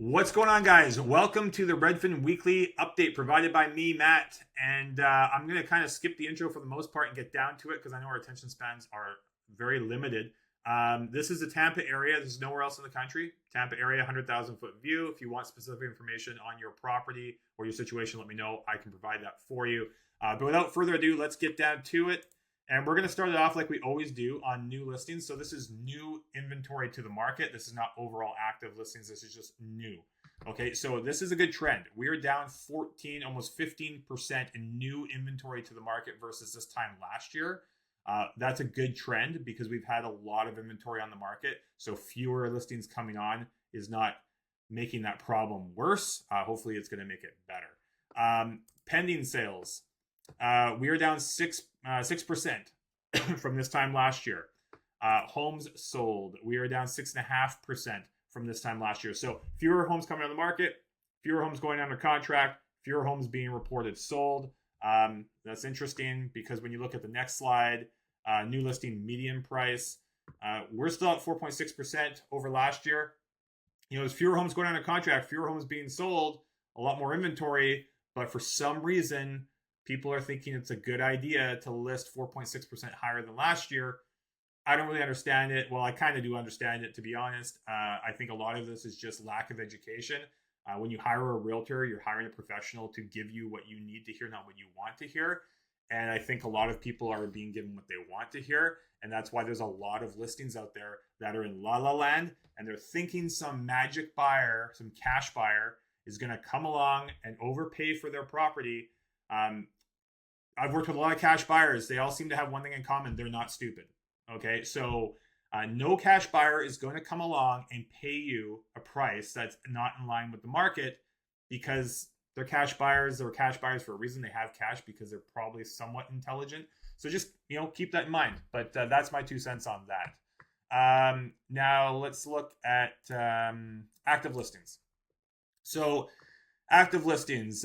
What's going on, guys? Welcome to the Redfin weekly update provided by me, Matt. And I'm going to kind of skip the intro for the most part and get down to it because I know our attention spans are very limited. This is the Tampa area. This is nowhere else in the country. Tampa area, 100,000 foot view. If you want specific information on your property or your situation, let me know. I can provide that for you. But without further ado, let's get down to it. And we're going to start it off like we always do on new listings. So this is new inventory to the market. This is not overall active listings. This is just new. Okay, so this is a good trend. We're down 14, almost 15% in new inventory to the market versus this time last year. That's a good trend because we've had a lot of inventory on the market. So fewer listings coming on is not making that problem worse. Hopefully it's going to make it better. Pending sales. We are down 6% from this time last year. Homes sold, we are down 6.5% from this time last year. So fewer homes coming on the market, fewer homes going under contract, fewer homes being reported sold. That's interesting because when you look at the next slide, new listing median price, we're still at 4.6% over last year. You know, there's fewer homes going under contract, fewer homes being sold, a lot more inventory, but for some reason, people are thinking it's a good idea to list 4.6% higher than last year. I don't really understand it. Well, I kind of do understand it, to be honest. I think a lot of this is just lack of education. When you hire a realtor, you're hiring a professional to give you what you need to hear, not what you want to hear. And I think a lot of people are being given what they want to hear. And that's why there's a lot of listings out there that are in la la land. And they're thinking some magic buyer, some cash buyer is going to come along and overpay for their property. I've worked with a lot of cash buyers. They all seem to have one thing in common. They're not stupid. Okay. So no cash buyer is going to come along and pay you a price that's not in line with the market because they're cash buyers. They're cash buyers for a reason. They have cash because they're probably somewhat intelligent. So just, keep that in mind. But that's my 2 cents on that. Now let's look at active listings. So active listings,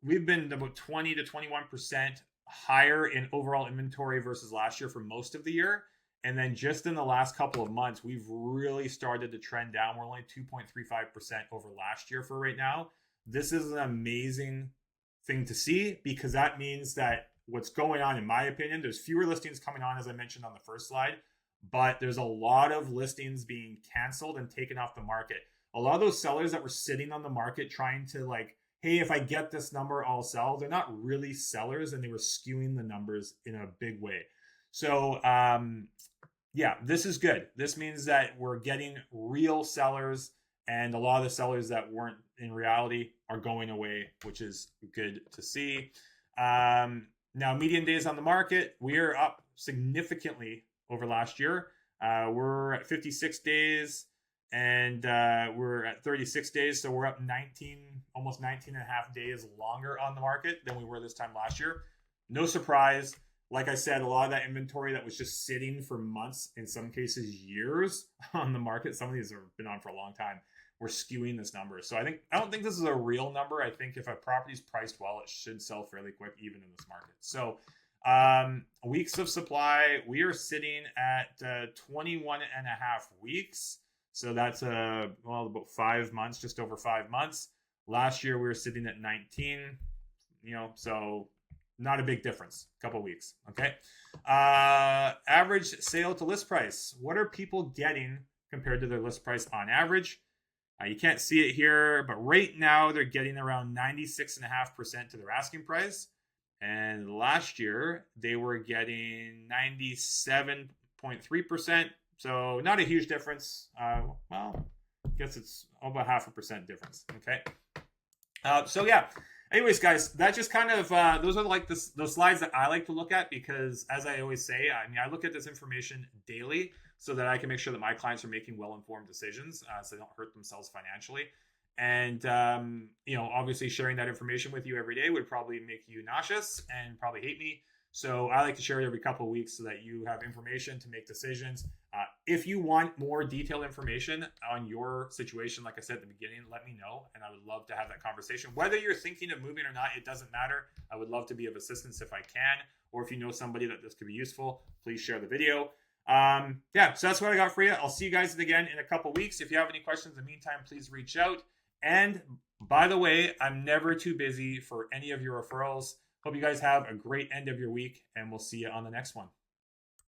we've been about 20 to 21% higher in overall inventory versus last year for most of the year. And then just in the last couple of months, we've really started to trend down. We're only 2.35% over last year for right now. This is an amazing thing to see because that means that what's going on, in my opinion, there's fewer listings coming on, as I mentioned on the first slide, but there's a lot of listings being canceled and taken off the market. A lot of those sellers that were sitting on the market trying to hey, if I get this number, I'll sell. They're not really sellers and they were skewing the numbers in a big way. So, this is good. This means that we're getting real sellers and a lot of the sellers that weren't in reality are going away, which is good to see. Now, median days on the market, we are up significantly over last year. We're at 56 days. And we're at 36 days, so we're up almost 19 and a half days longer on the market than we were this time last year. No surprise. Like I said, a lot of that inventory that was just sitting for months, in some cases years on the market, some of these have been on for a long time, we're skewing this number. So I don't think this is a real number. I think if a property is priced well, it should sell fairly quick even in this market. So weeks of supply, we are sitting at 21 and a half weeks. So that's about 5 months, just over 5 months. Last year we were sitting at 19, so not a big difference, a couple weeks. Okay. Average sale to list price. What are people getting compared to their list price on average? You can't see it here, but right now they're getting around 96.5% to their asking price. And last year they were getting 97.3%. So not a huge difference. I guess it's about 0.5% difference. Okay. Anyways, guys, that just kind of, those are those slides that I like to look at because as I always say, I look at this information daily so that I can make sure that my clients are making well-informed decisions so they don't hurt themselves financially. And, obviously sharing that information with you every day would probably make you nauseous and probably hate me. So I like to share it every couple of weeks so that you have information to make decisions. If you want more detailed information on your situation, like I said at the beginning, let me know. And I would love to have that conversation. Whether you're thinking of moving or not, it doesn't matter. I would love to be of assistance if I can. Or if you know somebody that this could be useful, please share the video. Yeah, so that's what I got for you. I'll see you guys again in a couple weeks. If you have any questions in the meantime, please reach out. And by the way, I'm never too busy for any of your referrals. Hope you guys have a great end of your week, and we'll see you on the next one.